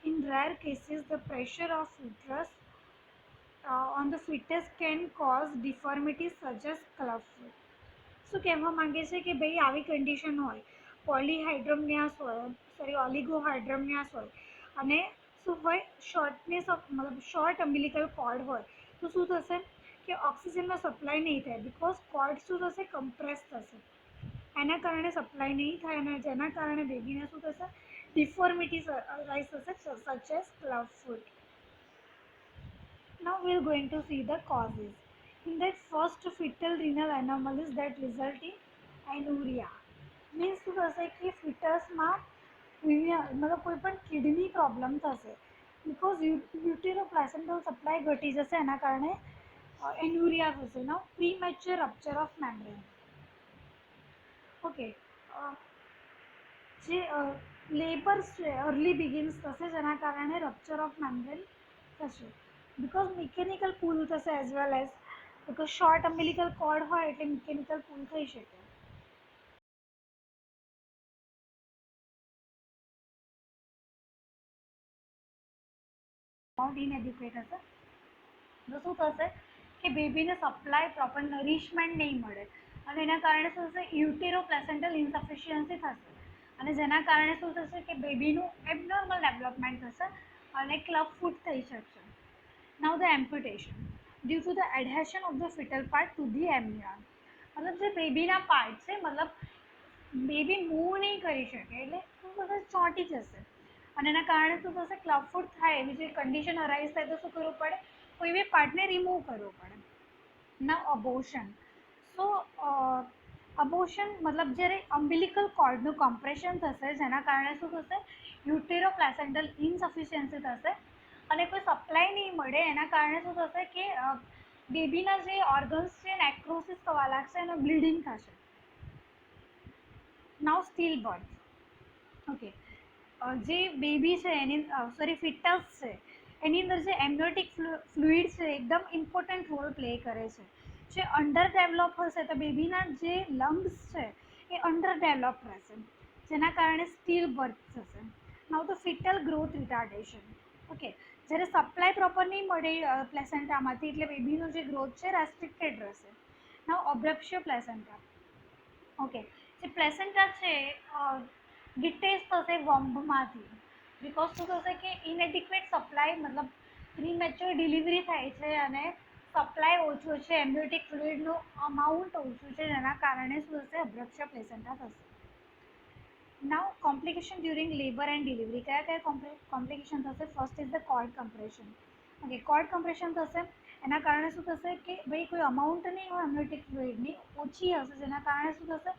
In rare cases, the pressure of uterus on the fetus can cause deformities such as clubfoot. શું કહેવા માંગે છે કે ભાઈ આવી condition હોય, પોલીહાઇડ્રોમિયાસ હોય, sorry ઓલિગોહાઇડ્રોમિયાસ હોય અને શું હોય, શોર્ટનેસ ઓફ મતલબ શોર્ટ અમ્બિલિકલ કોર્ડ હોય તો શું થશે કે ઓક્સિજનનો સપ્લાય નહીં થાય બીકોઝ કોર્ડ શું થશે, કમ્પ્રેસ થશે. એના કારણે સપ્લાય નહીં થાય અને જેના કારણે બેબીને શું થશે, ડિફોર્મિટીઝ રાઇઝ થશે such as club foot. Now we are going to see the causes. In that first fetal renal anomalies that result in anuria. Means શું થશે કે ફિટસમાં મતલબ કોઈ પણ કિડની પ્રોબ્લેમ થશે બિકોઝ યુટેરોપ્લાસેન્ટલ સપ્લાય ઘટી જશે એના કારણે એન્યુરિયા થશે. Now premature rupture of membrane. Okay, જે લેબર છે અર્લી બિગિન્સ થશે જેના કારણે રપ્ચર ઓફ મેમ્બ્રેન થશે because mechanical pull થશે as well as because short umbilical cord હોય એટલે mechanical pull થઈ શકે. amount inadequate હશે તો શું થશે કે બેબીને સપ્લાય પ્રોપર નરિશમેન્ટ નહીં મળે અને એના કારણે શું થશે, યુટેરોપ્લાસેન્ટલ ઇન્સફિશિયન્સી થશે અને જેના કારણે શું થશે કે બેબીનું એબનોર્મલ ડેવલપમેન્ટ થશે અને ક્લબ ફૂટ થઈ શકશે. Now the amputation due to the adhesion of the fetal part to the amnion. मतलब જે બેબીના પાર્ટ છે મતલબ બેબી મૂવ નહીં કરી શકે એટલે શું થશે, ચોંટી જશે અને એના કારણે શું થશે, ક્લબ ફૂટ થાય એવી જે કન્ડિશન અરાઇઝ થાય તો શું કરવું પડે, કોઈ બી પાર્ટને રિમૂવ કરવો પડે. ના અબોર્શન. સો અબોર્શન મતલબ જ્યારે અમ્બિલિકલ કોર્ડનું કમ્પ્રેશન થશે જેના કારણે શું થશે, યુટેરોપ્લાસેન્ટલ ઇનસફિશિયન્સી થશે અને કોઈ સપ્લાય નહીં મળે એના કારણે શું થશે કે બેબીના જે ઓર્ગન્સ છે નેક્રોસિસ થવા લાગશે અને બ્લીડિંગ થશે. નાઉ સ્ટીલ બર્થ. ઓકે, જે બેબી છે એની સોરી ફિટસ છે એની અંદર જે એમ્નિયોટિક ફ્લુઇડ છે એકદમ ઇમ્પોર્ટન્ટ રોલ પ્લે કરે છે. જે અંડર ડેવલપ હશે તો બેબીના જે લંગ્સ છે એ અંડર ડેવલપ રહેશે જેના કારણે સ્ટીલ બર્થ થશે. નાઉ the foetal growth retardation. Okay, જ્યારે સપ્લાય પ્રોપર નહીં મળે પ્લેસેન્ટામાંથી એટલે બેબીનો જે ગ્રોથ છે રેસ્ટ્રિક્ટેડ રહેશે. નાઉ અબ્રપ્શિયો પ્લેસેન્ટા. ઓકે, જે પ્લેસેન્ટા છે ડિટેચ થશે વમ્બમાંથી બિકોઝ શું થશે કે ઇનએડિક્વેટ સપ્લાય મતલબ પ્રીમેચ્યોર ડિલિવરી થાય છે અને સપ્લાય ઓછો છે, એમ્નિયોટિક ફ્લુઇડનું અમાઉન્ટ ઓછું છે જેના કારણે શું થશે, અબ્રપ્શિયો પ્લેસેન્ટા થશે. Now complication during labour and delivery. કયા કયા કોમ્પ્લિકેશન થશે? First is the cord compression. Okay, cord compression થશે એના કારણે શું થશે કે ભાઈ કોઈ અમાઉન્ટ નહીં હોય એમ્નિયોટિક ફ્લુઇડની, ઓછી હશે, જેના કારણે શું થશે,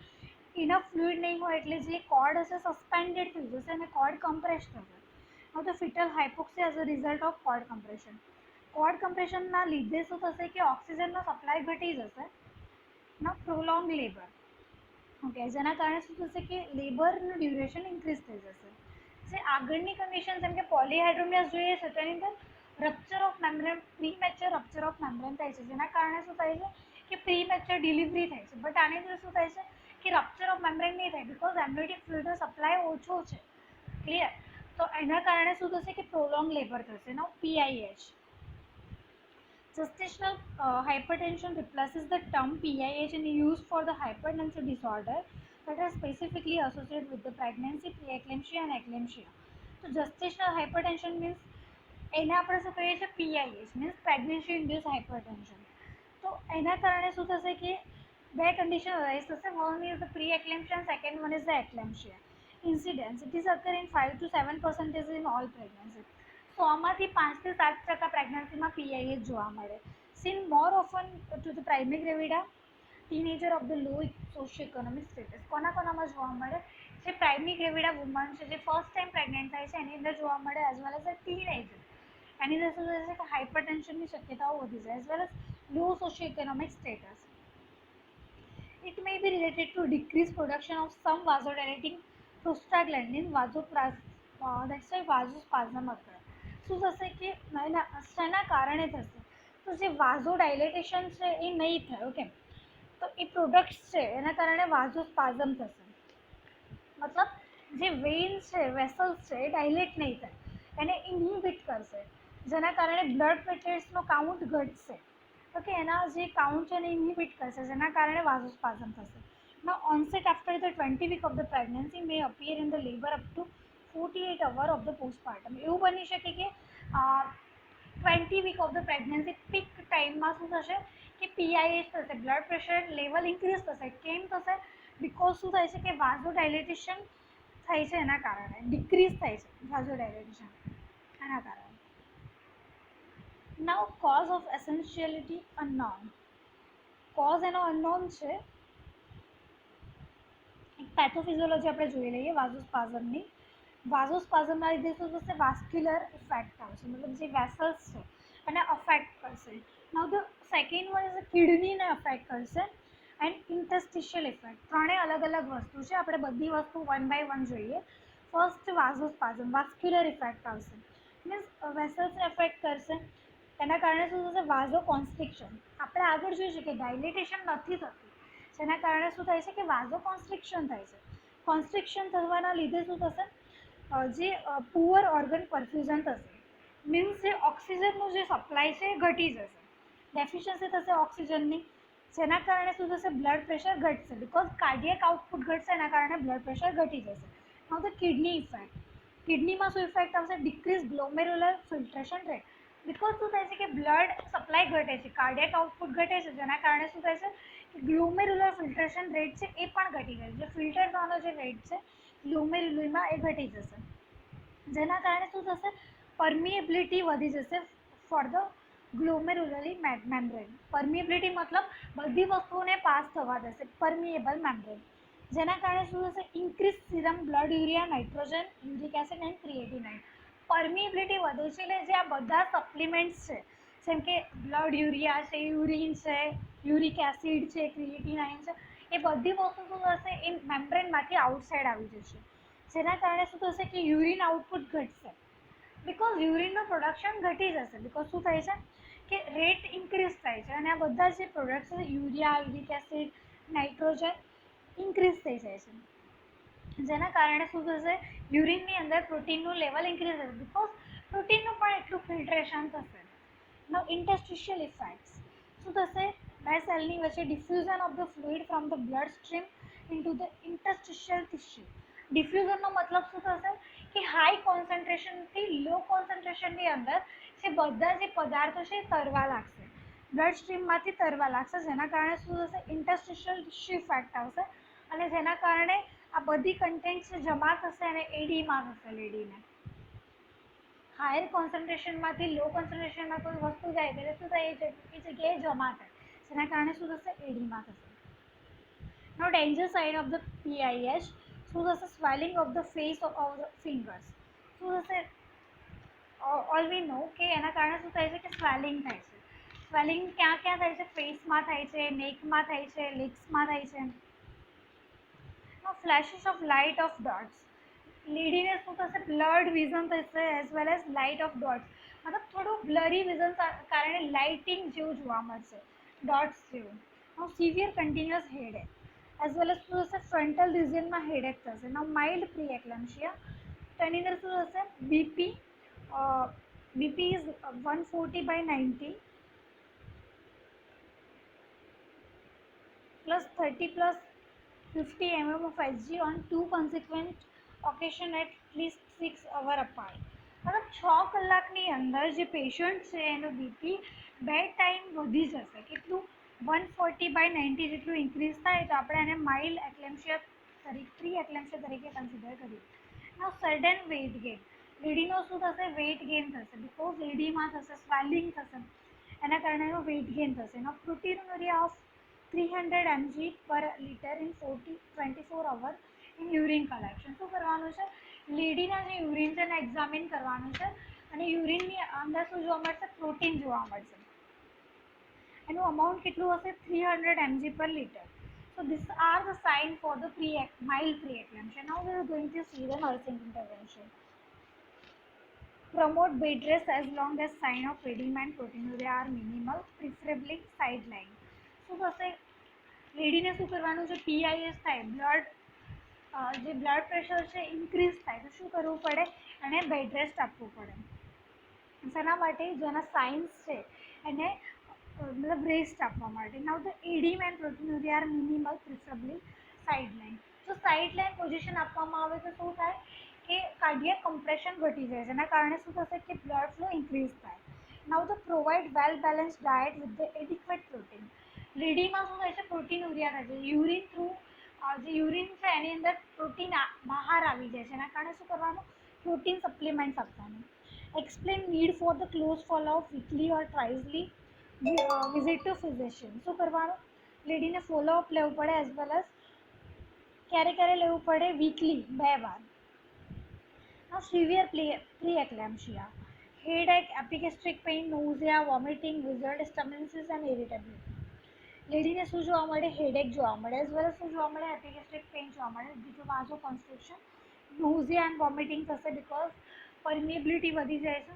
ઇનફ ફ્લુઇડ નહીં હોય એટલે જે કોર્ડ હશે સસ્પેન્ડેડ થઈ જશે અને કોર્ડ કમ્પ્રેસ થશે. હવે તો fetal hypoxia as a result of cord compression. Cord કમ્પ્રેશનના લીધે શું થશે કે ઓક્સિજનનો સપ્લાય ઘટી જશે, ના પ્રોલોંગ લેબર. ઓકે, જેના કારણે શું થશે કે લેબરનું ડ્યુરેશન ઇન્ક્રીઝ થઈ જશે. જે આગળની કન્ડિશન જેમ કે પોલીહાઇડ્રોમિયાસ જોઈએ છે તેની અંદર rupture of membrane, premature rupture of membrane થાય છે, જેના કારણે શું થાય છે કે પ્રીમેચ્યોર ડિલિવરી થાય છે. બટ આની અંદર શું થાય છે કે રપ્ચર ઓફ મેમ્બ્રેન નહીં થાય, બિકોઝ એમ્નિયોટિક ફ્લુઇડનો સપ્લાય ઓછો છે. ક્લિયર? તો એના કારણે શું થશે કે પ્રોલોંગ લેબર થશે. નાઉ PIH. Gestational hypertension replaces the term PIH and used for the hypertensive disorder that are specifically associated with the pregnancy, preeclampsia and eclampsia. So gestational hypertension means એને આપણે શું કહીએ છીએ PIH means pregnancy induced hypertension. તો એના કારણે શું થશે કે બે કન્ડિશન અરાઇઝ થશે. One is the preeclampsia and second one is the eclampsia. Incidence, it is occur in 5 to 7% in all pregnancy. 100માંથી 5 થી 7% પ્રેગ્નન્સીમાં PIH જોવા મળે. Seen more often to the primary gravida, teenager of the low socio-economic status. કોનામાં જોવા મળે? જે primary ગ્રેવિડા woman છે, જે first time pregnant થાય છે એની અંદર જોવા મળે, as well as a teenager. એની અંદર શું થશે કે હાઇપરટેન્શનની શક્યતાઓ વધી જાય, as well as low socioeconomic status. It may be related to decreased production of some vasodilating prostaglandin, that's why vasospasm occur. શું થશે કે શેના કારણે થશે? તો જે વાઝોડાયલેટેશન છે એ નહીં થાય. ઓકે, તો એ પ્રોડક્ટ્સ છે એના કારણે વાઝોસ્પાઝમ થશે. મતલબ જે વેઇન્સ છે, વેસલ્સ છે એ ડાયલેટ નહીં થાય, એને ઇન્હિબિટ કરશે, જેના કારણે બ્લડ પ્લેટલેટ્સનો કાઉન્ટ ઘટશે. ઓકે, એના જે કાઉન્ટ છે એને ઇન્હિબિટ કરશે, જેના કારણે વાઝોસ્પાઝમ થશે. Now onset after the 20 week of the pregnancy may appear in the labor up to 48 hours of the postpartum. એવું બની શકે કે 20 week of the pregnancy peak ટાઈમમાં શું થશે કે PIH થશે, બ્લડ પ્રેશર લેવલ ઇન્ક્રીઝ થશે. કેમ થશે? બિકોઝ શું થાય છે કે વાઝોડાયલેટેશન થાય છે, એના કારણે ડિક્રીઝ થાય છે વાઝોડાયલેટેશન, એના કારણે. નાઉ કોઝ ઓફ એસેન્શિયલિટી અનનોન. કોઝ એનો અનનોન છે. એક પેથોફિઝિયોલોજી આપણે જોઈ લઈએ વાઝોસ્પાઝમની. વાઝોસ્પાઝમના લીધે શું થશે? વાસ્ક્યુલર ઇફેક્ટ આવશે, મતલબ જે વેસલ્સ છે એને અફેક્ટ કરશે. Now the second one is કિડનીને અફેક્ટ કરશે એન્ડ ઇન્ટરસ્ટિશિયલ ઇફેક્ટ. ત્રણેય અલગ અલગ વસ્તુ છે, આપણે બધી વસ્તુ વન બાય વન જોઈએ. ફર્સ્ટ વાઝોસ્પાઝમ, વાસ્ક્યુલર ઇફેક્ટ આવશે, મીન્સ વેસલ્સને અફેક્ટ કરશે. એના કારણે શું થશે? વાઝો કોન્સ્ટ્રિક્શન. આપણે આગળ જોઈશું કે ડાયલેટેશન નથી થતું, જેના કારણે શું થાય છે કે વાઝો કોન્સ્ટ્રિક્શન થાય છે. કોન્સ્ટ્રિક્શન થવાના લીધે શું થશે? જે પુઅર ઓર્ગન પરફ્યુઝન થશે, મીન્સ જે ઓક્સિજનનું જે સપ્લાય છે એ ઘટી જશે, ડેફિશિયન્સી થશે ઓક્સિજનની, જેના કારણે શું થશે? બ્લડ પ્રેશર ઘટશે, બિકોઝ કાર્ડિયક આઉટપુટ ઘટશે, એના કારણે બ્લડ પ્રેશર ઘટી જશે. Now the kidney effect. કિડનીમાં શું ઇફેક્ટ આવશે? Decrease glomerular filtration rate. Because શું થાય છે કે બ્લડ સપ્લાય ઘટે છે, કાર્ડિયક આઉટપુટ ઘટે છે, જેના કારણે શું થાય છે કે ગ્લોમેરુલર ફિલ્ટ્રેશન રેટ છે એ પણ ઘટી જાય છે. જે ફિલ્ટર થવાનો જે રેટ છે ગ્લોમેરુલરમાં એ ઘટી જશે, જેના કારણે શું થશે? પરમિએબિલિટી વધી જશે ફોર ધ ગ્લોમેરુલરી મેમ્બ્રેન. પરમિએબિલિટી મતલબ બધી વસ્તુઓને પાસ થવા દેશે, પરમિએબલ મેમ્બ્રેન, જેના કારણે શું થશે? Increase serum blood urea, nitrogen, uric acid and creatinine. Permeability વધે છે એટલે જે આ બધા સપ્લિમેન્ટ્સ છે, જેમ કે બ્લડ યુરિયા છે, યુરિન છે, યુરિક એસિડ છે, ક્રિએટિનાઇન છે, એ બધી વસ્તુ શું થશે? એ મેમ્બ્રેનમાંથી આઉટસાઇડ આવી જશે, જેના કારણે શું થશે કે યુરિન આઉટપુટ ઘટશે, બિકોઝ યુરિનનું પ્રોડક્શન ઘટી જશે. બિકોઝ શું થાય છે કે રેટ ઇન્ક્રીઝ થાય છે અને આ બધા જે પ્રોડક્ટ્સ છે urea, uric acid, nitrogen increase થઈ જાય છે, જેના કારણે શું થશે? યુરિનની અંદર પ્રોટીનનું લેવલ ઇન્ક્રીઝ થશે, બિકોઝ પ્રોટીનનું પણ એટલું ફિલ્ટ્રેશન થશે. Now interstitial effects. શું થશે? બે સેલની વચ્ચે diffusion of the fluid from the blood stream into the interstitial tissue. ડિફ્યુઝનનો મતલબ શું થશે કે હાઈ કોન્સન્ટ્રેશનથી લો કોન્સન્ટ્રેશનની અંદર જે બધા જે પદાર્થો છે એ તરવા લાગશે, બ્લડ સ્ટ્રીમમાંથી તરવા લાગશે, જેના કારણે શું થશે? ઇન્ટરસ્ટિશિયલ ટિશ્યુ ઇફેક્ટ આવશે અને જેના કારણે આ બધી કન્ટેન્ટ્સ જમા થશે અને એડીમાં થશે લેડીને. હાયર કોન્સન્ટ્રેશનમાંથી લો કોન્સન્ટ્રેશનમાં કોઈ વસ્તુ જાય એટલે શું થાય, એ જગ્યાએ જમા થાય, જેના કારણે શું થશે, એડીમાં થશે. Now danger sign of the PIH, શું થશે, swelling of the face of the fingers. શું થશે, ઓલ વી નો કે એના કારણે શું થાય છે કે સ્વેલિંગ થાય છે. સ્વેલિંગ ક્યાં ક્યાં થાય છે, ફેસમાં થાય છે, નેકમાં થાય છે, લિપ્સમાં થાય છે. Now flashes of light of dots, લેડીને શું થશે, બ્લડ વિઝન થશે as well as light of dots, મતલબ થોડું બ્લરી વિઝન કારણે લાઇટિંગ જેવું જોવા મળશે, ડોટ્સ જેવું. now severe continuous headache as well as શું થશે, ફ્રન્ટલ રિજિયનમાં હેડેક થશે. now માઇલ્ડ પ્રી એક્લેમ્સિયા, તો એની અંદર શું થશે, BP is 140/90 plus 30 plus 50 mm of Hg on 2 consequent occasion at least 6 hours apart. મતલબ 6 કલાકની અંદર જે પેશન્ટ છે એનો બીપી 2 ટાઈમ વધી જશે, કેટલું, 140/90 જેટલું ઇન્ક્રીઝ થાય, તો આપણે એને માઇલ્ડ એક્લેમ્સિયા તરીકે, પ્રી એક્લેમ્સિયા તરીકે કન્સિડર કરીએ. now સડન વેઇટ ગેઇન, લેડીનો શું થશે, વેઇટ ગેઇન થશે, બિકોઝ લેડીમાં થશે, સ્વેલિંગ થશે, એના કારણે એનો વેઇટ ગેઇન થશે. now proteinuria of 300 mg per liter in 24 hours in urine collection. શું કરવાનું છે, લેડીના જે યુરિન છે એને એક્ઝામિન કરવાનું છે, અને યુરિનની અંદર શું જોવા મળશે, પ્રોટીન જોવા મળશે. એનું અમાઉન્ટ કેટલું હશે, 300 mg per liter. so these are the sign for the mild preeclampsia. now we are going to see the nursing intervention. promote bed rest as long as sign of edema and proteinuria are minimal, preferably sideline. શું થશે, લેડીને શું કરવાનું છે, પીઆઈએસ થાય, જે blood pressure છે increase થાય, તો શું કરવું પડે, એને બેડ રેસ્ટ આપવું પડે. શેના માટે, જેના સાઇન્સ છે એને મતલબ રેસ્ટ આપવા માટે. Now the oedema and proteinuria are minimal, preferably sideline. જો સાઇડલાઇન પોઝિશન આપવામાં આવે તો શું થાય કે કાર્ડિયક કમ્પ્રેશન ઘટી જાય, જેના કારણે શું થશે કે બ્લડ ફ્લો ઇન્ક્રીઝ થાય. Now the provide well balance diet with the adequate protein. લેડીમાં શું થાય છે, પ્રોટીનુરિયા થાય છે, યુરિન થ્રુ જે યુરિન છે એની અંદર પ્રોટીન બહાર આવી જાય છે, એના કારણે શું કરવાનું, પ્રોટીન સપ્લિમેન્ટ્સ આપવાનું. Explain need for the close follow up weekly or thricely visit to physician. શું કરવાનું, લેડીને ફોલોઅપ લેવું પડે, એઝ વેલ એઝ ક્યારે લેવું પડે, વીકલી 2 વાર. now severe preeclampsia, headache, epigastric pain, nausea, vomiting, visual disturbances and irritability. લેડીને શું જોવા મળે, હેડેક જોવા મળે, એઝ વેલ શું જોવા મળે, એપિગેસ્ટ્રિક પેઇન જોવા મળે, બીજું વાઝો કોન્સ્ટ્રિક્શન, નોઝિયા એન્ડ વોમિટિંગ થશે, બિકોઝ પરમિએબિલિટી વધી જાય છે.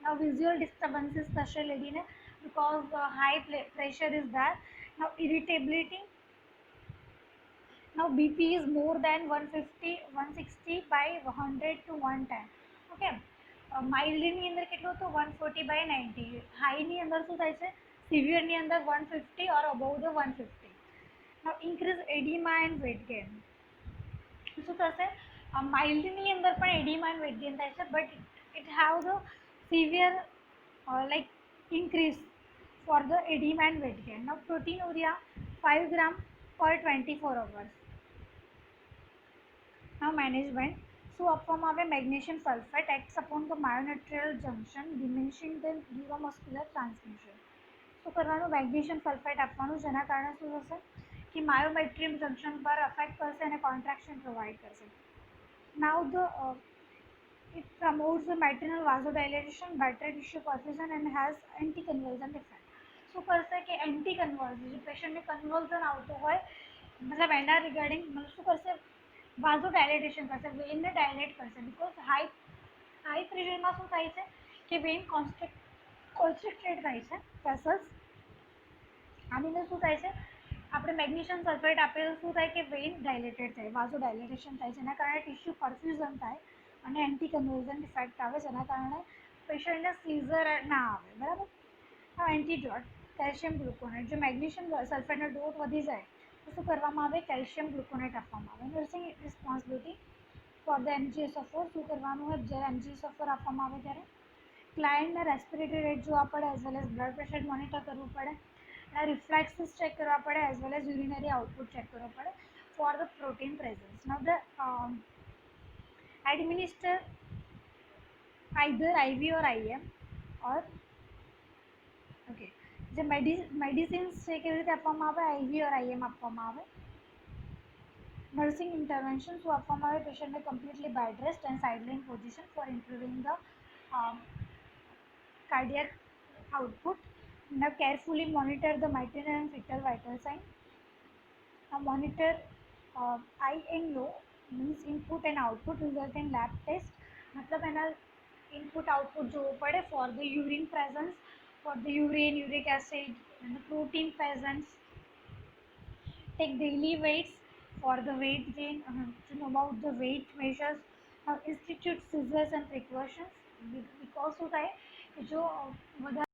now visual disturbances થશે લેડીને, because high pressure is there. now irritability, now BP is more than 150/160/100 to 110. Okay, માઇલ્ડની અંદર કેટલું હતું, 140/90. હાઈની અંદર શું થાય છે, સિવિયરની અંદર 150 or above the 150. now increase edema and weight gain. શું થશે, માઇલ્ડની અંદર પણ એડીમા એન્ડ વેટ ગેઇન થાય છે, but it have the severe like increase for the edema and weight gain. now proteinuria 5 gram per 24 hours. now management, શું આપવામાં આવે, magnesium sulphate acts upon the myonutrial junction, diminishing the neuromuscular transmission. શું કરવાનું, magnesium sulphate આપવાનું, જેના કારણે શું થશે કે માયોમેટ્રિયમ જંક્શન પર અફેક્ટ કરશે અને કોન્ટ્રાક્શન પ્રોવાઈડ કરશે. નાઉ it promotes the maternal vasodilation, better tissue perfusion and has anti-convulsion effect. શું કરશે કે એન્ટી કન્વર્ઝન, જે પેશન્ટને કન્વલ્ઝન આવતું હોય, મતલબ એના રિગાર્ડિંગ શું કરશે, વાઝો ડાયલેટેશન કરશે, વેઇનને ડાયલેટ કરશે, બિકોઝ હાઈ પ્રેશરમાં શું થાય છે કે વેઇન કોન્સ્ટ્રિક્ટેડ થાય છે, વેસલ્સ. આની અંદર શું થાય છે, આપણે મેગ્નેશિયમ સલ્ફેટ આપીએ તો શું થાય કે વેઇન ડાયલેટેડ થાય, વાઝો ડાયલેટેશન થાય, જેના કારણે ટિશ્યુ પરફ્યુઝન થાય અને એન્ટી કન્વર્ઝન ઇફેક્ટ આવે, જેના કારણે પેશન્ટને સીઝર ના આવે, બરાબર. એન્ટીડોટ, કેલ્શિયમ ગ્લુકોનેટ, જો મેગ્નેશિયમ સલ્ફેટનો ડોઝ વધી જાય તો શું કરવામાં આવે, કેલ્શિયમ ગ્લુકોનેટ આપવામાં આવે. Nursing responsibility for the MGSO4, શું કરવાનું હોય, જ્યારે MGSO4 આપવામાં આવે ત્યારે ક્લાયન્ટને રેસ્પિરેટરી રેટ જોવા પડે, as well as blood pressure monitor કરવું પડે, એના રિફ્લેક્સિસ ચેક કરવા પડે, as well as urinary output check કરવો પડે for the protein presence. Now the administer either Ivy or IM or okay જે મેડિસિન્સ છે કેવી રીતે આપવામાં આવે, આઈવી ઓર આઈએમ આપવામાં આવે. નર્સિંગ ઇન્ટરવેન્શન શું આપવામાં આવે, પેશન્ટને completely bed rest and sideline position for improving the cardiac output. Now carefully monitor the maternal and fetal vital sign. Now monitor high and low means input and output result in lab test. मतलब है ना input output जो पड़े for the urine presence, for the urine, uric acid and the protein presence. Take daily weights for the weight gain, to know about the weight measures. Institute scissors and precautions because શું થાય કે જો વધારે